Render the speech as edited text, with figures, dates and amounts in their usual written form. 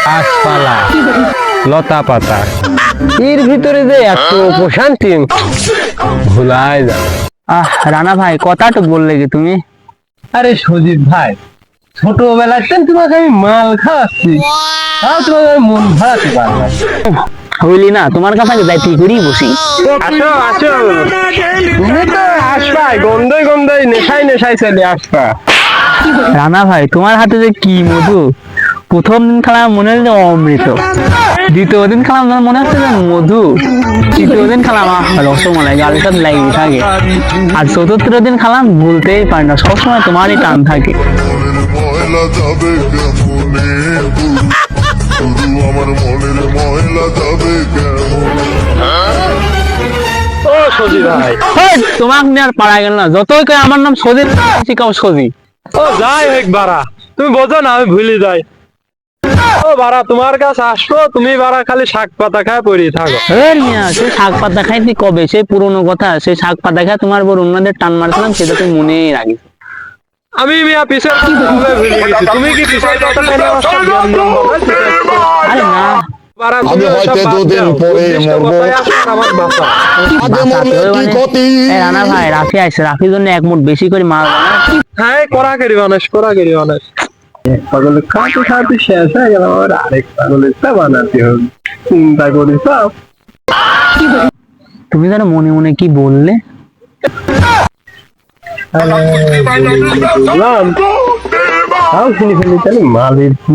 গাছপালা, লতা পাতা, এর ভিতরে যে এত প্রশান্তি ভুলাই যায়। রানা ভাই কথাটা বললে কি তুমি? আরে সজীব ভাই, ছোটবেলাতে তোমাকে আমি মাল খাওয়াচ্ছি, তাও তোমাকে আমি মন ভাড়াতে পারলাম। হইলি না, তোমার কাছে যাইতে করেই বসি। আসো আসো, তুমি তো আসবা গন্ধই গন্ধই নেশাই নেশাই চলে আসবা। রানা ভাই, তোমার হাতে যে কি মধু! প্রথম দিন খেলাম মনে হচ্ছে অমৃত, দ্বিতীয় দিন খেলাম মনে হচ্ছে যে মধু, তৃতীয় দিন খেলাম রসমালাই গালের সাথে লাগিয়ে থাকে, আর চতুর্থ দিন খেলাম বলতেই পারি না, সবসময় তোমারই টান থাকে। ও সজীব ভাই, তোমাকে নিয়ে আর পারা গেল না, যতই কয় আমার নাম সজীব, শিখাও সজীব। ও যাই হোক বাড়া, তুমি বোঝো না আমি ভুলে যাই। ও বাড়া, তোমার কাছে আসবো, তুমি বাড়া খালি শাক পাতা খায় পড়ে থাকো। সে শাক পাতা খাইছি কবে, সেই পুরোনো কথা, সেই শাক পাতা খায় তোমার বড় অন্যদের টান মারছিলাম, সেটা তুমি মনে রাখিস। আমি মিয়া পিছের কথা ভুলে গেছি, তুমি কি পিছের কথা কেন আমার সব জ্ঞান দাও? আরে না, বাড়া, আমি হয়তো দুদিন পরে মরবো, আমার বাসা। আগে মরলে কি ক্ষতি? রানা ভাই, রাফি আসছে, রাফির জন্য এক মুঠ বেশি করে মাল বানায়। হ্যাঁ, করা করি মানুষ, করা করি মানুষ। এক পাগলের খাতে খাতে শেষ হয়ে গেল, আমার আরেক পাগলের চা বানাতে হবে, চিন্তা করি সব। তুমি যেন মনে মনে কি বললে? বললাম তাও শুনি ফেলি, তাহলে মালের কি